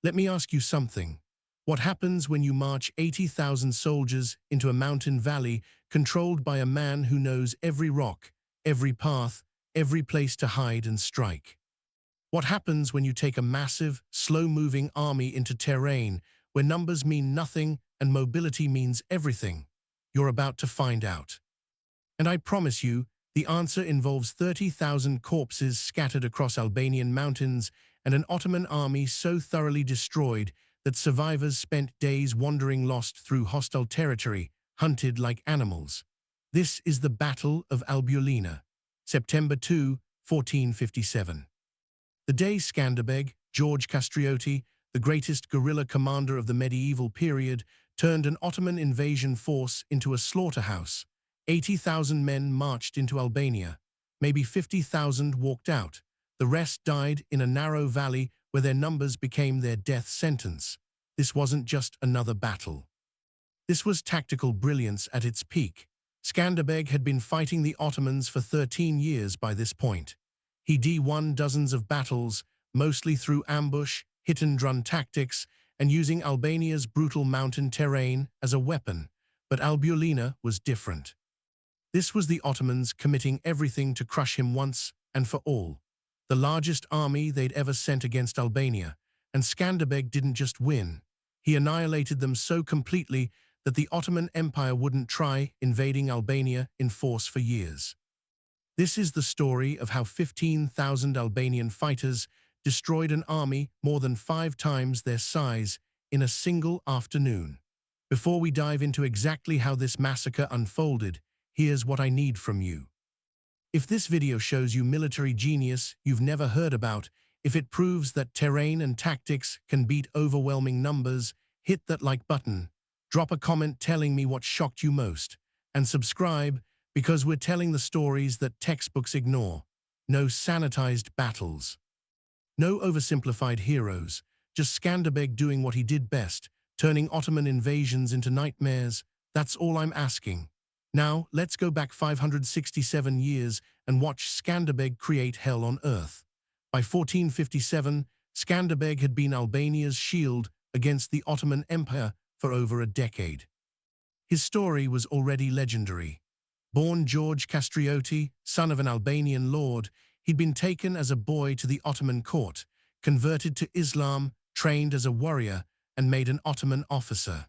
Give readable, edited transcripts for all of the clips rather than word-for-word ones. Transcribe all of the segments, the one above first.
Let me ask you something. What happens when you march 80,000 soldiers into a mountain valley controlled by a man who knows every rock, every path, every place to hide and strike? What happens when you take a massive, slow-moving army into terrain where numbers mean nothing and mobility means everything? You're about to find out. And I promise you, the answer involves 30,000 corpses scattered across Albanian mountains and an Ottoman army so thoroughly destroyed that survivors spent days wandering lost through hostile territory, hunted like animals. This is the Battle of Albulena, September 2, 1457. The day Skanderbeg, George Castrioti, the greatest guerrilla commander of the medieval period, turned an Ottoman invasion force into a slaughterhouse. 80,000 men marched into Albania. Maybe 50,000 walked out. The rest died in a narrow valley where their numbers became their death sentence. This wasn't just another battle. This was tactical brilliance at its peak. Skanderbeg had been fighting the Ottomans for 13 years by this point. He'd won dozens of battles, mostly through ambush, hit-and-run tactics, and using Albania's brutal mountain terrain as a weapon. But Albulena was different. This was the Ottomans committing everything to crush him once and for all. The largest army they'd ever sent against Albania, and Skanderbeg didn't just win. He annihilated them so completely that the Ottoman Empire wouldn't try invading Albania in force for years. This is the story of how 15,000 Albanian fighters destroyed an army more than 5 times their size in a single afternoon. Before we dive into exactly how this massacre unfolded, here's what I need from you. If this video shows you military genius you've never heard about, if it proves that terrain and tactics can beat overwhelming numbers, hit that like button, drop a comment telling me what shocked you most, and subscribe because we're telling the stories that textbooks ignore. No sanitized battles. No oversimplified heroes, just Skanderbeg doing what he did best, turning Ottoman invasions into nightmares. That's all I'm asking. Now, let's go back 567 years and watch Skanderbeg create hell on earth. By 1457, Skanderbeg had been Albania's shield against the Ottoman Empire for over a decade. His story was already legendary. Born George Castrioti, son of an Albanian lord, he'd been taken as a boy to the Ottoman court, converted to Islam, trained as a warrior, and made an Ottoman officer.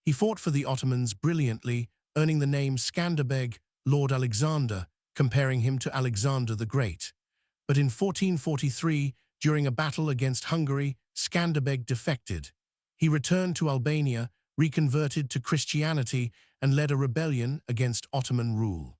He fought for the Ottomans brilliantly, earning the name Skanderbeg, Lord Alexander, comparing him to Alexander the Great. But in 1443, during a battle against Hungary, Skanderbeg defected. He returned to Albania, reconverted to Christianity, and led a rebellion against Ottoman rule.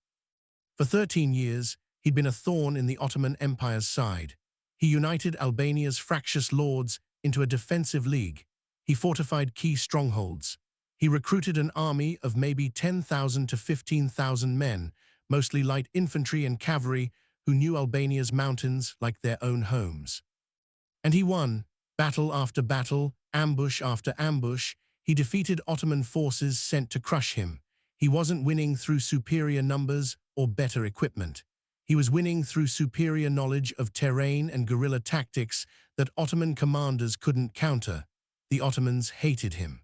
For 13 years, he'd been a thorn in the Ottoman Empire's side. He united Albania's fractious lords into a defensive league. He fortified key strongholds. He recruited an army of maybe 10,000 to 15,000 men, mostly light infantry and cavalry, who knew Albania's mountains like their own homes. And he won, battle after battle, ambush after ambush. He defeated Ottoman forces sent to crush him. He wasn't winning through superior numbers or better equipment. He was winning through superior knowledge of terrain and guerrilla tactics that Ottoman commanders couldn't counter. The Ottomans hated him.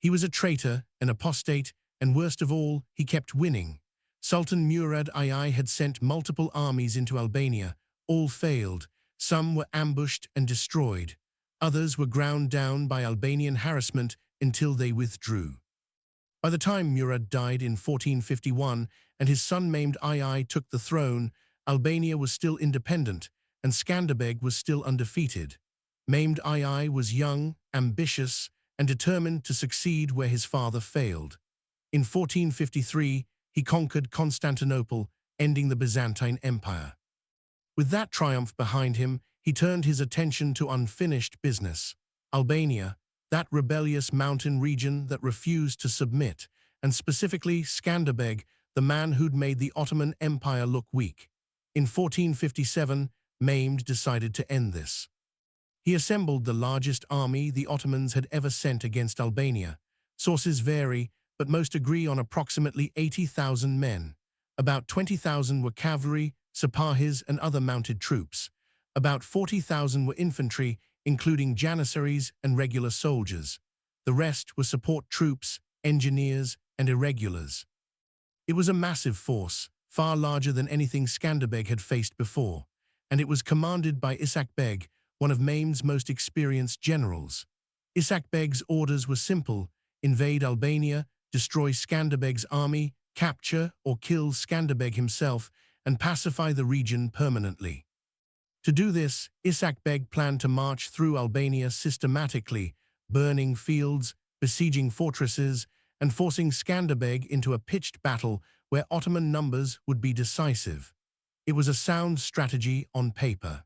He was a traitor, an apostate, and worst of all, he kept winning. Sultan Murad II had sent multiple armies into Albania. All failed. Some were ambushed and destroyed. Others were ground down by Albanian harassment until they withdrew. By the time Murad died in 1451 and his son Mehmed II took the throne, Albania was still independent and Skanderbeg was still undefeated. Mehmed II was young, ambitious, and determined to succeed where his father failed. In 1453, he conquered Constantinople, ending the Byzantine Empire. With that triumph behind him, he turned his attention to unfinished business. Albania, that rebellious mountain region that refused to submit, and specifically Skanderbeg, the man who'd made the Ottoman Empire look weak. In 1457, Mehmed decided to end this. He assembled the largest army the Ottomans had ever sent against Albania. Sources vary, but most agree on approximately 80,000 men. About 20,000 were cavalry, Sipahis, and other mounted troops. About 40,000 were infantry, including janissaries and regular soldiers. The rest were support troops, engineers, and irregulars. It was a massive force, far larger than anything Skanderbeg had faced before, and it was commanded by Ishak Beg, one of Mehmed's most experienced generals. Ishak Beg's orders were simple: invade Albania, destroy Skanderbeg's army, capture or kill Skanderbeg himself, and pacify the region permanently. To do this, Ishak Beg planned to march through Albania systematically, burning fields, besieging fortresses, and forcing Skanderbeg into a pitched battle where Ottoman numbers would be decisive. It was a sound strategy on paper.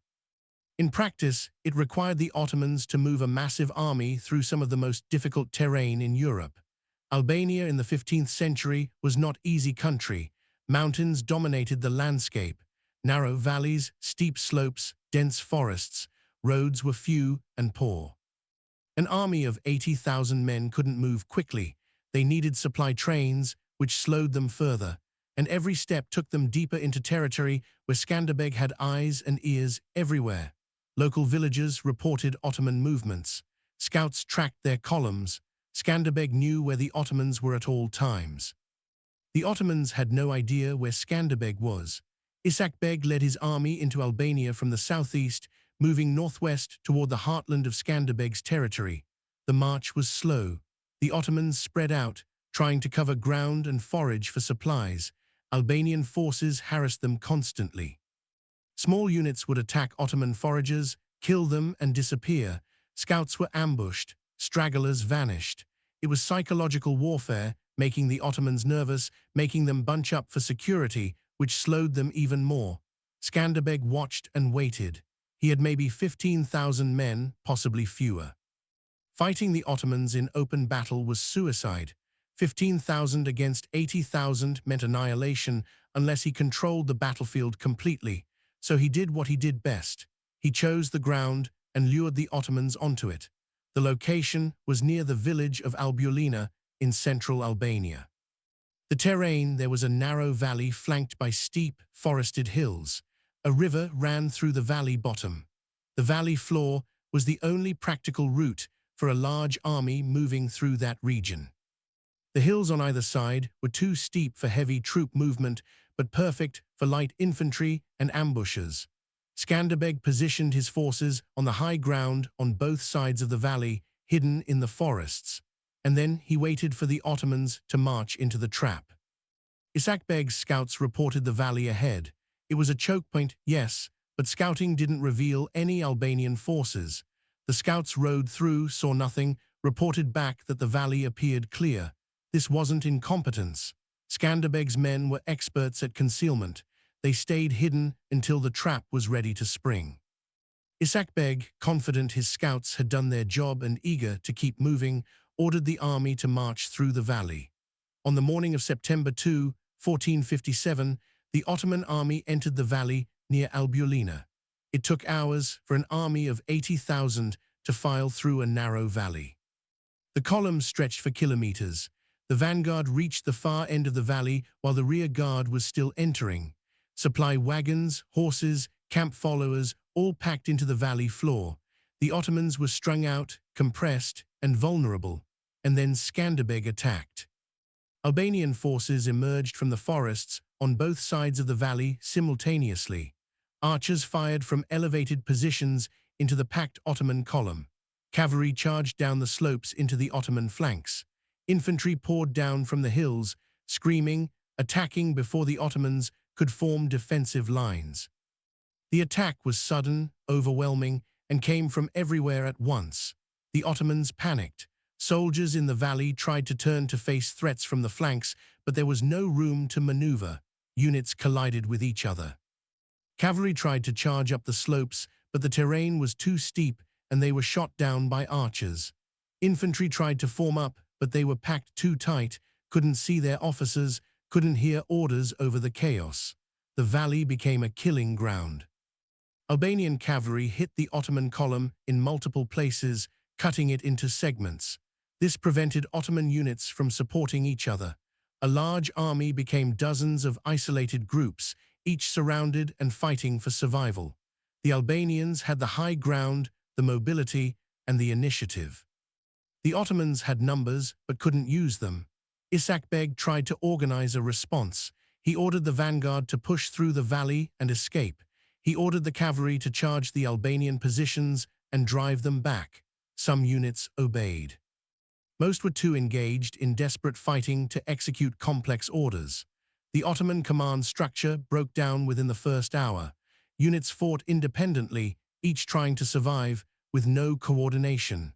In practice, it required the Ottomans to move a massive army through some of the most difficult terrain in Europe. Albania in the 15th century was not easy country. Mountains dominated the landscape. Narrow valleys, steep slopes, dense forests. Roads were few and poor. An army of 80,000 men couldn't move quickly. They needed supply trains, which slowed them further, and every step took them deeper into territory where Skanderbeg had eyes and ears everywhere. Local villagers reported Ottoman movements. Scouts tracked their columns. Skanderbeg knew where the Ottomans were at all times. The Ottomans had no idea where Skanderbeg was. Ishak Beg led his army into Albania from the southeast, moving northwest toward the heartland of Skanderbeg's territory. The march was slow. The Ottomans spread out, trying to cover ground and forage for supplies. Albanian forces harassed them constantly. Small units would attack Ottoman foragers, kill them, and disappear. Scouts were ambushed. Stragglers vanished. It was psychological warfare, making the Ottomans nervous, making them bunch up for security, which slowed them even more. Skanderbeg watched and waited. He had maybe 15,000 men, possibly fewer. Fighting the Ottomans in open battle was suicide. 15,000 against 80,000 meant annihilation unless he controlled the battlefield completely. So he did what he did best. He chose the ground and lured the Ottomans onto it. The location was near the village of Albulena in central Albania. The terrain, there was a narrow valley flanked by steep, forested hills. A river ran through the valley bottom. The valley floor was the only practical route for a large army moving through that region. The hills on either side were too steep for heavy troop movement, but perfect for light infantry and ambushes. Skanderbeg positioned his forces on the high ground on both sides of the valley, hidden in the forests, and then he waited for the Ottomans to march into the trap. Ishak Beg's scouts reported the valley ahead. It was a choke point, yes, but scouting didn't reveal any Albanian forces. The scouts rode through, saw nothing, reported back that the valley appeared clear. This wasn't incompetence. Skanderbeg's men were experts at concealment. They stayed hidden until the trap was ready to spring. Ishak Beg, confident his scouts had done their job and eager to keep moving, ordered the army to march through the valley. On the morning of September 2, 1457, the Ottoman army entered the valley near Albulena. It took hours for an army of 80,000 to file through a narrow valley. The columns stretched for kilometers. The vanguard reached the far end of the valley while the rear guard was still entering. Supply wagons, horses, camp followers, all packed into the valley floor. The Ottomans were strung out, compressed, and vulnerable, and then Skanderbeg attacked. Albanian forces emerged from the forests on both sides of the valley simultaneously. Archers fired from elevated positions into the packed Ottoman column. Cavalry charged down the slopes into the Ottoman flanks. Infantry poured down from the hills, screaming, attacking before the Ottomans could form defensive lines. The attack was sudden, overwhelming, and came from everywhere at once. The Ottomans panicked. Soldiers in the valley tried to turn to face threats from the flanks, but there was no room to maneuver. Units collided with each other. Cavalry tried to charge up the slopes, but the terrain was too steep and they were shot down by archers. Infantry tried to form up, but they were packed too tight, couldn't see their officers, couldn't hear orders over the chaos. The valley became a killing ground. Albanian cavalry hit the Ottoman column in multiple places, cutting it into segments. This prevented Ottoman units from supporting each other. A large army became dozens of isolated groups, each surrounded and fighting for survival. The Albanians had the high ground, the mobility, and the initiative. The Ottomans had numbers but couldn't use them. Beg tried to organize a response. He ordered the vanguard to push through the valley and escape. He ordered the cavalry to charge the Albanian positions and drive them back. Some units obeyed. Most were too engaged in desperate fighting to execute complex orders. The Ottoman command structure broke down within the first hour. Units fought independently, each trying to survive, with no coordination.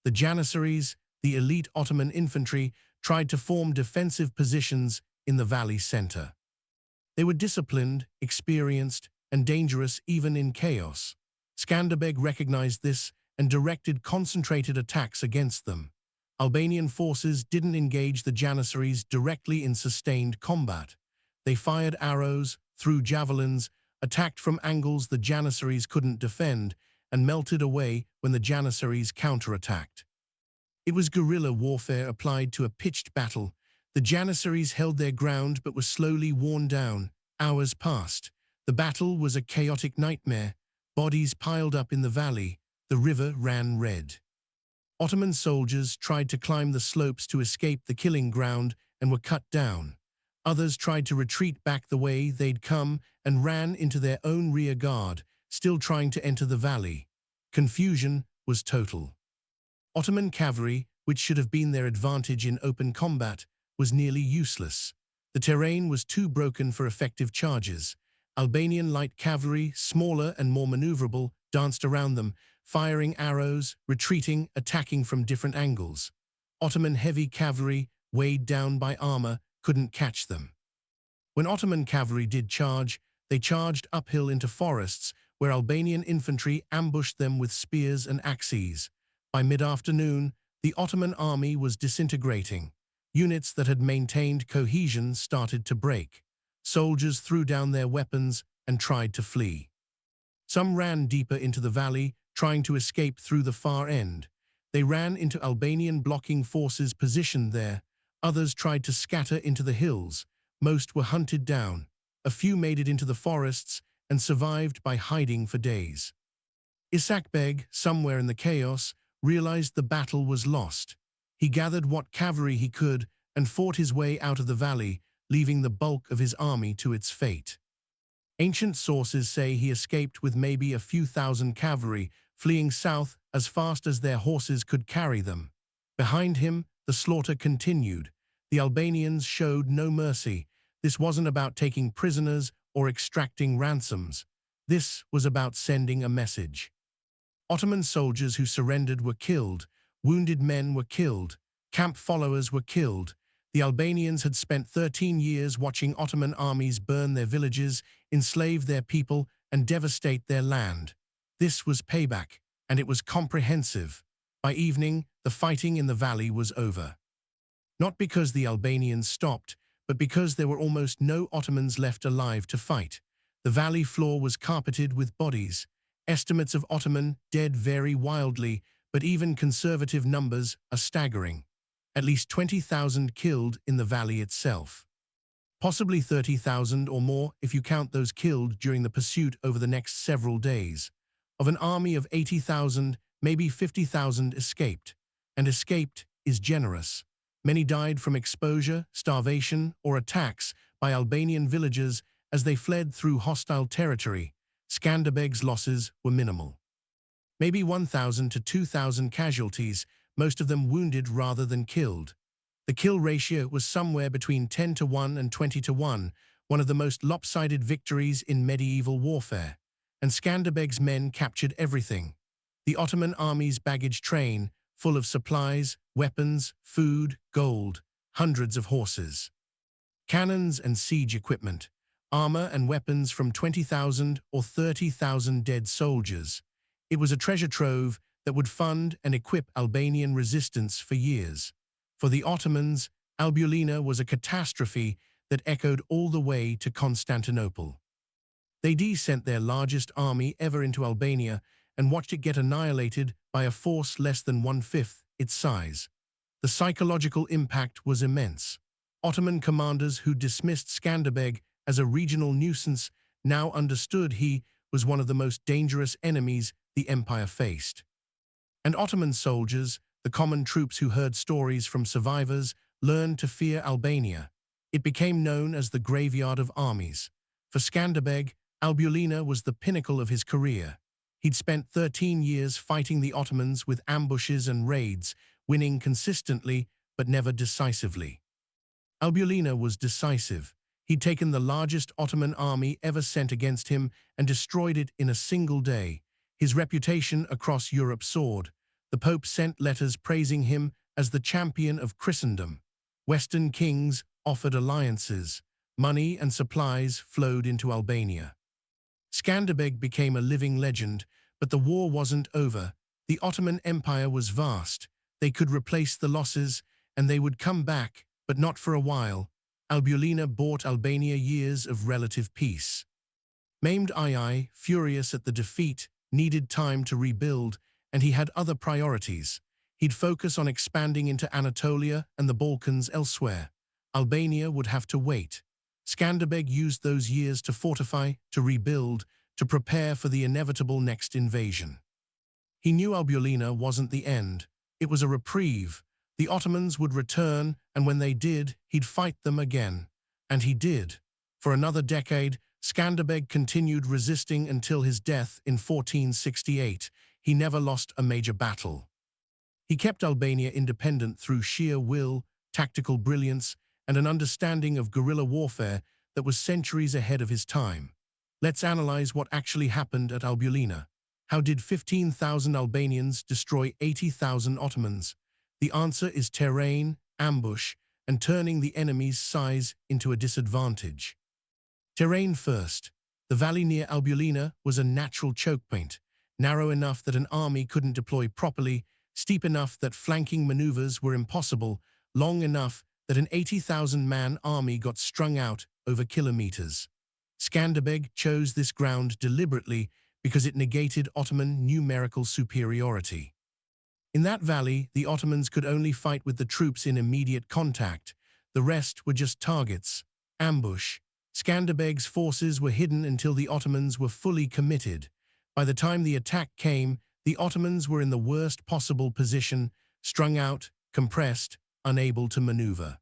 The Janissaries, the elite Ottoman infantry, tried to form defensive positions in the valley center. They were disciplined, experienced, and dangerous even in chaos. Skanderbeg recognized this and directed concentrated attacks against them. Albanian forces didn't engage the Janissaries directly in sustained combat. They fired arrows, threw javelins, attacked from angles the Janissaries couldn't defend, and melted away when the Janissaries counterattacked. It was guerrilla warfare applied to a pitched battle. The Janissaries held their ground but were slowly worn down. Hours passed. The battle was a chaotic nightmare. Bodies piled up in the valley. The river ran red. Ottoman soldiers tried to climb the slopes to escape the killing ground and were cut down. Others tried to retreat back the way they'd come and ran into their own rear guard, still trying to enter the valley. Confusion was total. Ottoman cavalry, which should have been their advantage in open combat, was nearly useless. The terrain was too broken for effective charges. Albanian light cavalry, smaller and more maneuverable, danced around them, firing arrows, retreating, attacking from different angles. Ottoman heavy cavalry, weighed down by armor, couldn't catch them. When Ottoman cavalry did charge, they charged uphill into forests, where Albanian infantry ambushed them with spears and axes. By mid-afternoon, the Ottoman army was disintegrating. Units that had maintained cohesion started to break. Soldiers threw down their weapons and tried to flee. Some ran deeper into the valley, trying to escape through the far end. They ran into Albanian blocking forces positioned there. Others tried to scatter into the hills. Most were hunted down. A few made it into the forests and survived by hiding for days. Beg, somewhere in the chaos, realized the battle was lost. He gathered what cavalry he could and fought his way out of the valley, leaving the bulk of his army to its fate. Ancient sources say he escaped with maybe a few thousand cavalry, fleeing south as fast as their horses could carry them. Behind him, the slaughter continued. The Albanians showed no mercy. This wasn't about taking prisoners or extracting ransoms. This was about sending a message. Ottoman soldiers who surrendered were killed. Wounded men were killed. Camp followers were killed. The Albanians had spent 13 years watching Ottoman armies burn their villages, enslave their people, and devastate their land. This was payback, and it was comprehensive. By evening, the fighting in the valley was over. Not because the Albanians stopped, but because there were almost no Ottomans left alive to fight. The valley floor was carpeted with bodies. Estimates of Ottoman dead vary wildly, but even conservative numbers are staggering. At least 20,000 killed in the valley itself. Possibly 30,000 or more if you count those killed during the pursuit over the next several days. Of an army of 80,000, maybe 50,000 escaped. And escaped is generous. Many died from exposure, starvation, or attacks by Albanian villagers as they fled through hostile territory. Skanderbeg's losses were minimal. Maybe 1,000 to 2,000 casualties, most of them wounded rather than killed. The kill ratio was somewhere between 10 to 1 and 20 to 1, one of the most lopsided victories in medieval warfare. And Skanderbeg's men captured everything. The Ottoman army's baggage train, full of supplies, weapons, food, gold, hundreds of horses. Cannons and siege equipment, armor and weapons from 20,000 or 30,000 dead soldiers. It was a treasure trove that would fund and equip Albanian resistance for years. For the Ottomans, Albulena was a catastrophe that echoed all the way to Constantinople. They sent their largest army ever into Albania and watched it get annihilated by a force less than 1/5 its size. The psychological impact was immense. Ottoman commanders who dismissed Skanderbeg as a regional nuisance now understood he was one of the most dangerous enemies the empire faced. And Ottoman soldiers, the common troops who heard stories from survivors, learned to fear Albania. It became known as the graveyard of armies. For Skanderbeg, Albulena was the pinnacle of his career. He'd spent 13 years fighting the Ottomans with ambushes and raids, winning consistently but never decisively. Albulena was decisive. He'd taken the largest Ottoman army ever sent against him and destroyed it in a single day. His reputation across Europe soared. The Pope sent letters praising him as the champion of Christendom. Western kings offered alliances. Money and supplies flowed into Albania. Skanderbeg became a living legend, but the war wasn't over. The Ottoman Empire was vast. They could replace the losses, and they would come back, but not for a while. Albulena bought Albania years of relative peace. Maimed II, furious at the defeat, needed time to rebuild, and he had other priorities. He'd focus on expanding into Anatolia and the Balkans elsewhere. Albania would have to wait. Skanderbeg used those years to fortify, to rebuild, to prepare for the inevitable next invasion. He knew Albulena wasn't the end. It was a reprieve. The Ottomans would return, and when they did, he'd fight them again. And he did. For another decade, Skanderbeg continued resisting until his death in 1468. He never lost a major battle. He kept Albania independent through sheer will, tactical brilliance, and an understanding of guerrilla warfare that was centuries ahead of his time. Let's analyze what actually happened at Albulena. How did 15,000 Albanians destroy 80,000 Ottomans? The answer is terrain, ambush, and turning the enemy's size into a disadvantage. Terrain first. The valley near Albulena was a natural choke point, narrow enough that an army couldn't deploy properly, steep enough that flanking maneuvers were impossible, long enough that an 80,000-man army got strung out over kilometers. Skanderbeg chose this ground deliberately because it negated Ottoman numerical superiority. In that valley, the Ottomans could only fight with the troops in immediate contact. The rest were just targets. Ambush. Skanderbeg's forces were hidden until the Ottomans were fully committed. By the time the attack came, the Ottomans were in the worst possible position, strung out, compressed, unable to maneuver.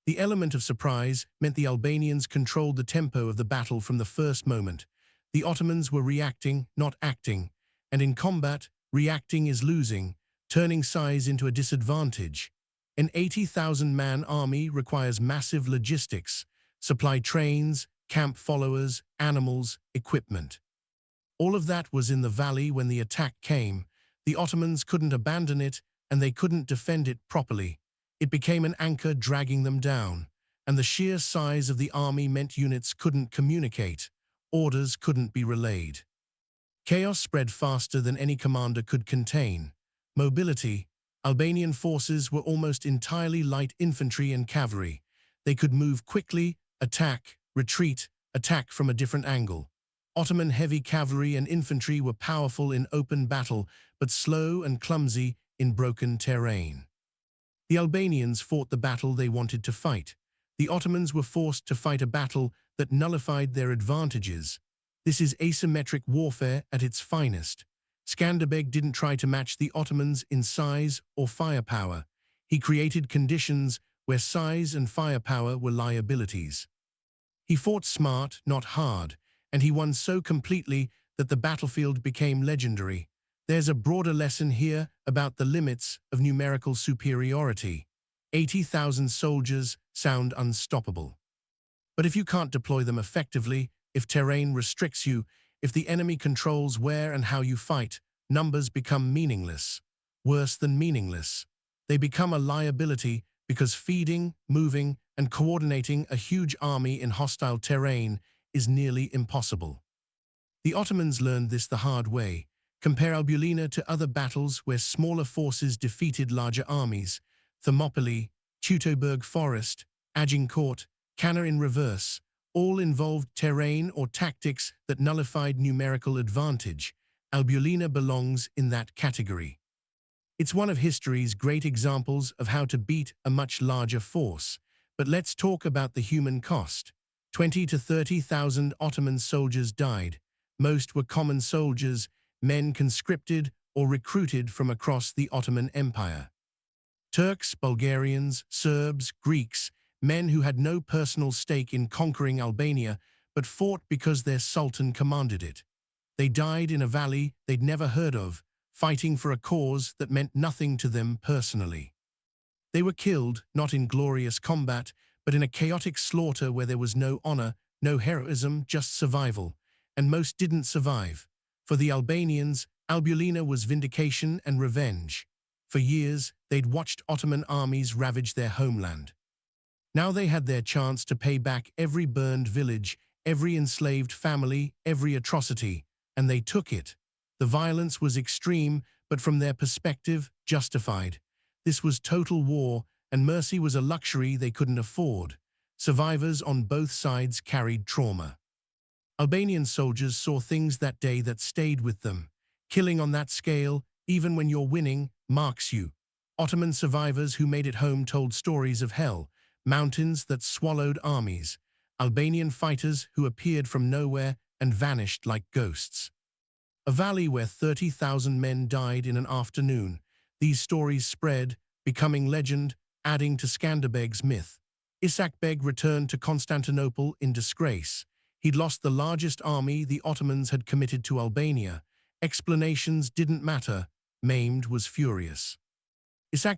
The element of surprise meant the Albanians controlled the tempo of the battle from the first moment. The Ottomans were reacting, not acting, and in combat, reacting is losing, turning size into a disadvantage. An 80,000-man army requires massive logistics, supply trains, camp followers, animals, equipment. All of that was in the valley when the attack came. The Ottomans couldn't abandon it, and they couldn't defend it properly. It became an anchor dragging them down, and the sheer size of the army meant units couldn't communicate. Orders couldn't be relayed. Chaos spread faster than any commander could contain. Mobility. Albanian forces were almost entirely light infantry and cavalry. They could move quickly, attack, retreat, attack from a different angle. Ottoman heavy cavalry and infantry were powerful in open battle, but slow and clumsy in broken terrain. The Albanians fought the battle they wanted to fight. The Ottomans were forced to fight a battle that nullified their advantages. This is asymmetric warfare at its finest. Skanderbeg didn't try to match the Ottomans in size or firepower. He created conditions where size and firepower were liabilities. He fought smart, not hard, and he won so completely that the battlefield became legendary. There's a broader lesson here about the limits of numerical superiority. 80,000 soldiers sound unstoppable. But if you can't deploy them effectively, if terrain restricts you, if the enemy controls where and how you fight, numbers become meaningless. Worse than meaningless. They become a liability because feeding, moving, and coordinating a huge army in hostile terrain is nearly impossible. The Ottomans learned this the hard way. Compare Albulena to other battles where smaller forces defeated larger armies. Thermopylae, Teutoburg Forest, Agincourt, Canna in reverse, all involved terrain or tactics that nullified numerical advantage. Albulena belongs in that category. It's one of history's great examples of how to beat a much larger force. But let's talk about the human cost. 20 to 30,000 Ottoman soldiers died. Most were common soldiers, men conscripted or recruited from across the Ottoman Empire. Turks, Bulgarians, Serbs, Greeks, men who had no personal stake in conquering Albania but fought because their sultan commanded it. They died in a valley they'd never heard of, fighting for a cause that meant nothing to them personally. They were killed, not in glorious combat, but in a chaotic slaughter where there was no honor, no heroism, just survival. And most didn't survive. For the Albanians, Albulena was vindication and revenge. For years, they'd watched Ottoman armies ravage their homeland. Now they had their chance to pay back every burned village, every enslaved family, every atrocity, and they took it. The violence was extreme, but from their perspective, justified. This was total war, and mercy was a luxury they couldn't afford. Survivors on both sides carried trauma. Albanian soldiers saw things that day that stayed with them. Killing on that scale, even when you're winning, marks you. Ottoman survivors who made it home told stories of hell, mountains that swallowed armies, Albanian fighters who appeared from nowhere and vanished like ghosts. A valley where 30,000 men died in an afternoon. These stories spread, becoming legend, adding to Skanderbeg's myth. Beg returned to Constantinople in disgrace. He'd lost the largest army the Ottomans had committed to Albania. Explanations didn't matter. Maimed was furious.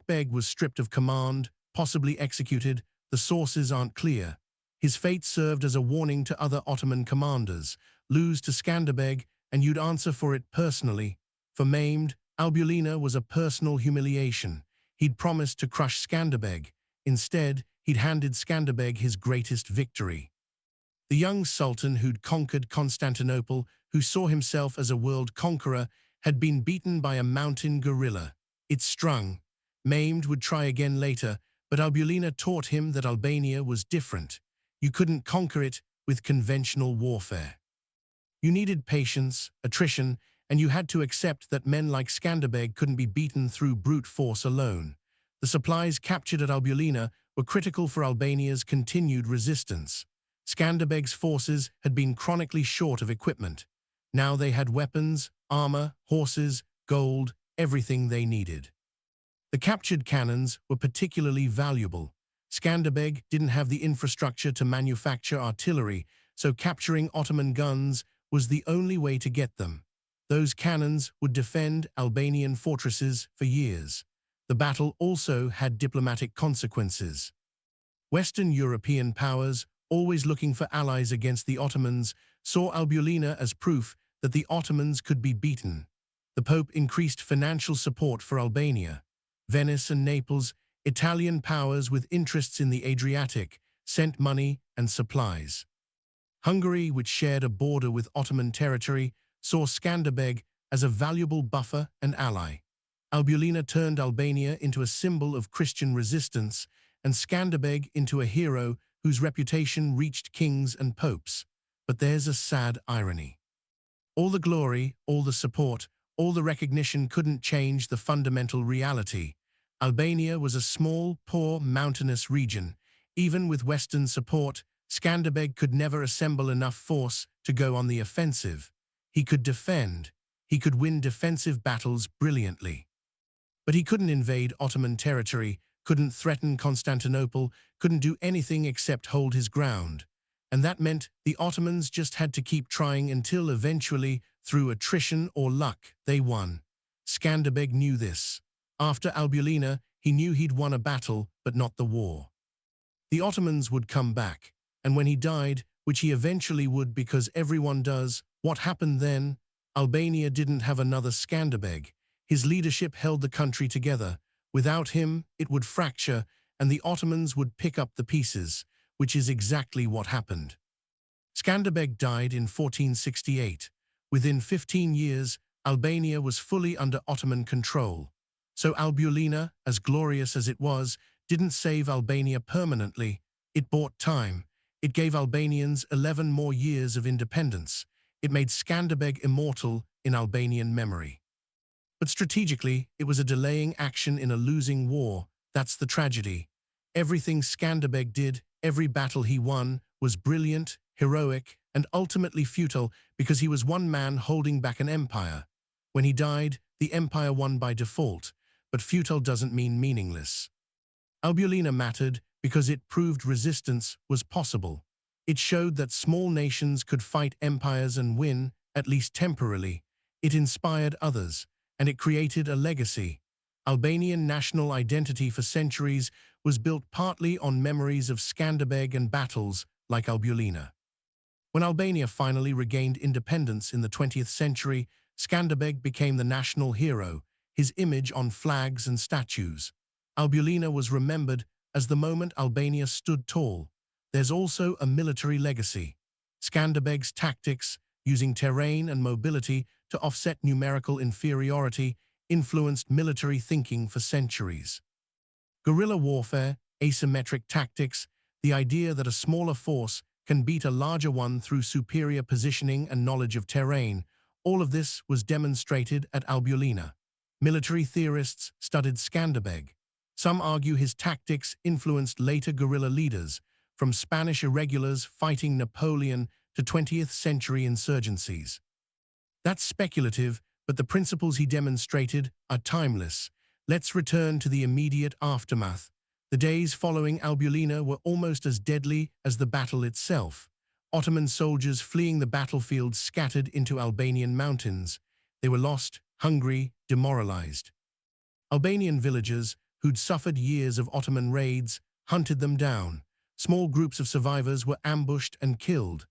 Beg was stripped of command, possibly executed. The sources aren't clear. His fate served as a warning to other Ottoman commanders. Lose to Skanderbeg, and you'd answer for it personally. For Maimed, Albulena was a personal humiliation. He'd promised to crush Skanderbeg. Instead, he'd handed Skanderbeg his greatest victory. The young sultan who'd conquered Constantinople, who saw himself as a world conqueror, had been beaten by a mountain gorilla. It strung. Maimed would try again later, but Albulena taught him that Albania was different. You couldn't conquer it with conventional warfare. You needed patience, attrition, and you had to accept that men like Skanderbeg couldn't be beaten through brute force alone. The supplies captured at Albulena were critical for Albania's continued resistance. Skanderbeg's forces had been chronically short of equipment. Now they had weapons, armor, horses, gold, everything they needed. The captured cannons were particularly valuable. Skanderbeg didn't have the infrastructure to manufacture artillery, so capturing Ottoman guns was the only way to get them. Those cannons would defend Albanian fortresses for years. The battle also had diplomatic consequences. Western European powers, always looking for allies against the Ottomans, saw Albulena as proof that the Ottomans could be beaten. The Pope increased financial support for Albania. Venice and Naples, Italian powers with interests in the Adriatic, sent money and supplies. Hungary, which shared a border with Ottoman territory, saw Skanderbeg as a valuable buffer and ally. Albulena turned Albania into a symbol of Christian resistance, and Skanderbeg into a hero whose reputation reached kings and popes. But there's a sad irony. All the glory, all the support, all the recognition couldn't change the fundamental reality. Albania was a small, poor, mountainous region. Even with Western support, Skanderbeg could never assemble enough force to go on the offensive. He could defend. He could win defensive battles brilliantly. But he couldn't invade Ottoman territory, couldn't threaten Constantinople, couldn't do anything except hold his ground. And that meant the Ottomans just had to keep trying until eventually, through attrition or luck, they won. Skanderbeg knew this. After Albulena, he knew he'd won a battle, but not the war. The Ottomans would come back, and when he died, which he eventually would because everyone does, what happened then? Albania didn't have another Skanderbeg. His leadership held the country together. Without him, it would fracture, and the Ottomans would pick up the pieces, which is exactly what happened. Skanderbeg died in 1468. Within 15 years, Albania was fully under Ottoman control. So Albulena, as glorious as it was, didn't save Albania permanently. It bought time. It gave Albanians 11 more years of independence. It made Skanderbeg immortal in Albanian memory. But strategically, it was a delaying action in a losing war. That's the tragedy. Everything Skanderbeg did, every battle he won, was brilliant, heroic, and ultimately futile because he was one man holding back an empire. When he died, the empire won by default, but futile doesn't mean meaningless. Albulena mattered because it proved resistance was possible. It showed that small nations could fight empires and win, at least temporarily. It inspired others, and it created a legacy. Albanian national identity for centuries was built partly on memories of Skanderbeg and battles like Albulena. When Albania finally regained independence in the 20th century, Skanderbeg became the national hero, his image on flags and statues. Albulena was remembered as the moment Albania stood tall. There's also a military legacy. Skanderbeg's tactics, using terrain and mobility to offset numerical inferiority, influenced military thinking for centuries. Guerrilla warfare, asymmetric tactics, the idea that a smaller force can beat a larger one through superior positioning and knowledge of terrain, all of this was demonstrated at Albulena. Military theorists studied Skanderbeg. Some argue his tactics influenced later guerrilla leaders, from Spanish irregulars fighting Napoleon to 20th century insurgencies. That's speculative, but the principles he demonstrated are timeless. Let's return to the immediate aftermath. The days following Albulena were almost as deadly as the battle itself. Ottoman soldiers fleeing the battlefield scattered into Albanian mountains. They were lost, hungry, demoralized. Albanian villagers, who'd suffered years of Ottoman raids, hunted them down. Small groups of survivors were ambushed and killed.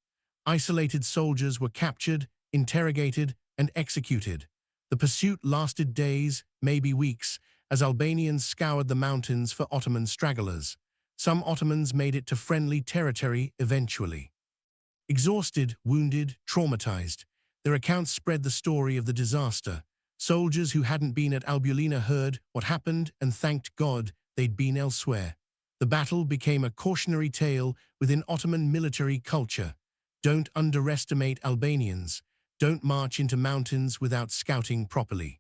Isolated soldiers were captured, interrogated, and executed. The pursuit lasted days, maybe weeks, as Albanians scoured the mountains for Ottoman stragglers. Some Ottomans made it to friendly territory eventually. Exhausted, wounded, traumatized, their accounts spread the story of the disaster. Soldiers who hadn't been at Albulena heard what happened and thanked God they'd been elsewhere. The battle became a cautionary tale within Ottoman military culture. Don't underestimate Albanians. Don't march into mountains without scouting properly.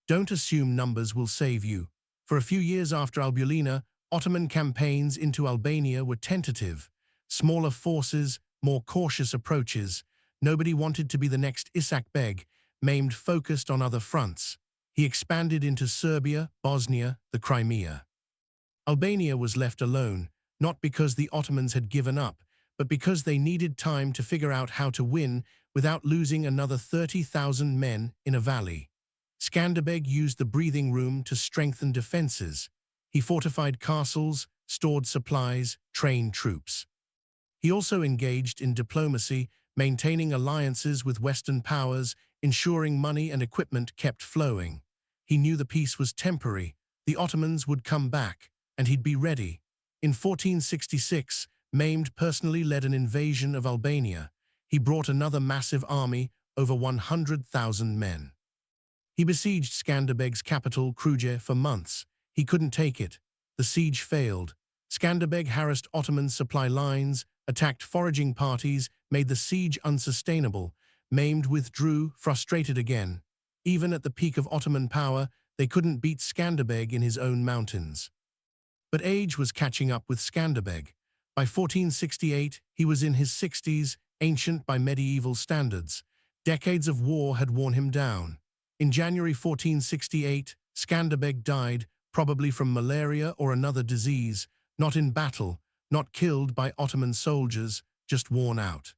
Don't assume numbers will save you. For a few years after Albulena, Ottoman campaigns into Albania were tentative. Smaller forces, more cautious approaches. Nobody wanted to be the next Isak Beg, Mehmed focused on other fronts. He expanded into Serbia, Bosnia, the Crimea. Albania was left alone, not because the Ottomans had given up, but because they needed time to figure out how to win without losing another 30,000 men in a valley. Skanderbeg used the breathing room to strengthen defenses. He fortified castles, stored supplies, trained troops. He also engaged in diplomacy, maintaining alliances with Western powers, ensuring money and equipment kept flowing. He knew the peace was temporary, the Ottomans would come back, and he'd be ready. In 1466, Mehmed personally led an invasion of Albania. He brought another massive army, over 100,000 men. He besieged Skanderbeg's capital, Kruge, for months. He couldn't take it. The siege failed. Skanderbeg harassed Ottoman supply lines, attacked foraging parties, made the siege unsustainable. Mehmed withdrew, frustrated again. Even at the peak of Ottoman power, they couldn't beat Skanderbeg in his own mountains. But age was catching up with Skanderbeg. By 1468, he was in his 60s, ancient by medieval standards. Decades of war had worn him down. In January 1468, Skanderbeg died, probably from malaria or another disease, not in battle, not killed by Ottoman soldiers, just worn out.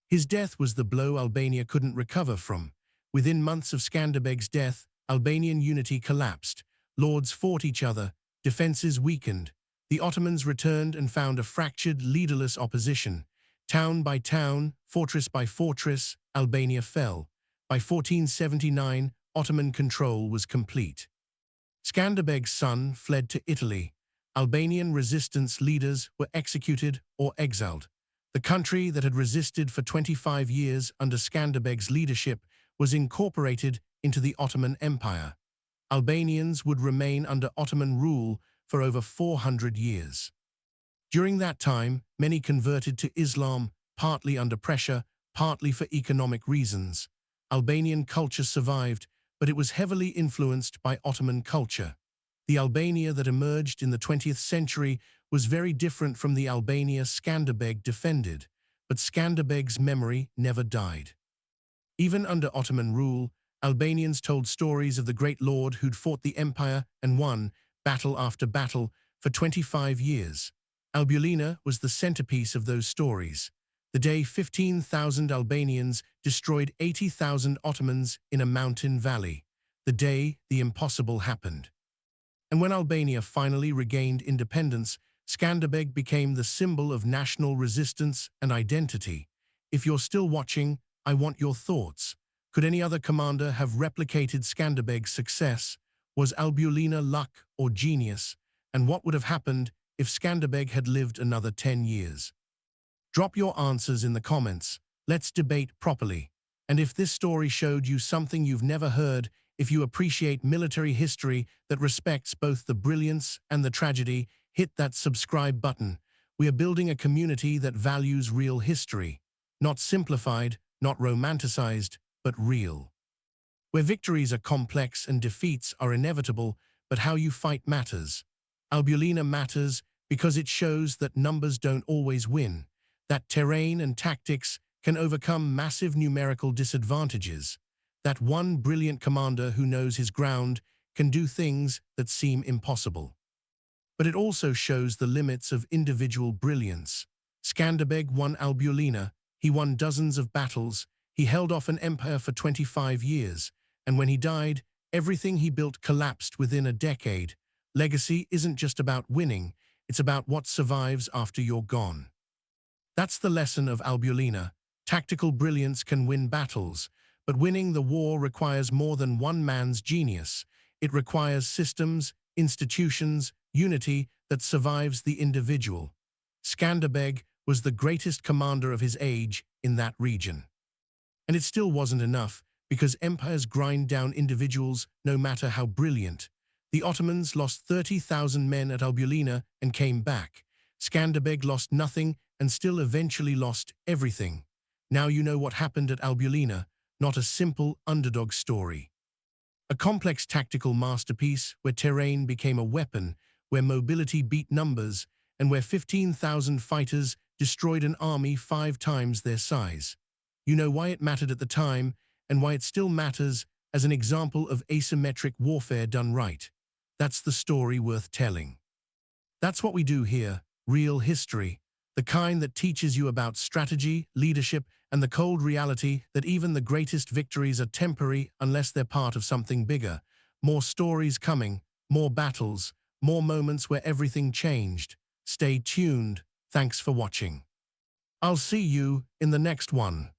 His death was the blow Albania couldn't recover from. Within months of Skanderbeg's death, Albanian unity collapsed. Lords fought each other, defenses weakened. The Ottomans returned and found a fractured, leaderless opposition. Town by town, fortress by fortress, Albania fell. By 1479, Ottoman control was complete. Skanderbeg's son fled to Italy. Albanian resistance leaders were executed or exiled. The country that had resisted for 25 years under Skanderbeg's leadership was incorporated into the Ottoman Empire. Albanians would remain under Ottoman rule for over 400 years. During that time, many converted to Islam, partly under pressure, partly for economic reasons. Albanian culture survived, but it was heavily influenced by Ottoman culture. The Albania that emerged in the 20th century was very different from the Albania Skanderbeg defended, but Skanderbeg's memory never died. Even under Ottoman rule, Albanians told stories of the great lord who'd fought the empire and won, battle after battle, for 25 years. Albulena was the centerpiece of those stories. The day 15,000 Albanians destroyed 80,000 Ottomans in a mountain valley. The day the impossible happened. And when Albania finally regained independence, Skanderbeg became the symbol of national resistance and identity. If you're still watching, I want your thoughts. Could any other commander have replicated Skanderbeg's success? Was Albulena luck or genius? And what would have happened if Skanderbeg had lived another 10 years? Drop your answers in the comments. Let's debate properly. And if this story showed you something you've never heard, if you appreciate military history that respects both the brilliance and the tragedy, hit that subscribe button. We are building a community that values real history. Not simplified, not romanticized, but real. Where victories are complex and defeats are inevitable, but how you fight matters. Albulena matters because it shows that numbers don't always win, that terrain and tactics can overcome massive numerical disadvantages, that one brilliant commander who knows his ground can do things that seem impossible. But it also shows the limits of individual brilliance. Skanderbeg won Albulena, he won dozens of battles, he held off an empire for 25 years, and when he died, everything he built collapsed within a decade. Legacy isn't just about winning, it's about what survives after you're gone. That's the lesson of Albulena. Tactical brilliance can win battles, but winning the war requires more than one man's genius. It requires systems, institutions, unity that survives the individual. Skanderbeg was the greatest commander of his age in that region. And it still wasn't enough, because empires grind down individuals no matter how brilliant. The Ottomans lost 30,000 men at Albulena and came back. Skanderbeg lost nothing and still eventually lost everything. Now you know what happened at Albulena, not a simple underdog story. A complex tactical masterpiece where terrain became a weapon, where mobility beat numbers, and where 15,000 fighters destroyed an army 5 times their size. You know why it mattered at the time, and why it still matters as an example of asymmetric warfare done right. That's the story worth telling. That's what we do here, real history, the kind that teaches you about strategy, leadership, and the cold reality that even the greatest victories are temporary unless they're part of something bigger. More stories coming, more battles, more moments where everything changed. Stay tuned. Thanks for watching. I'll see you in the next one.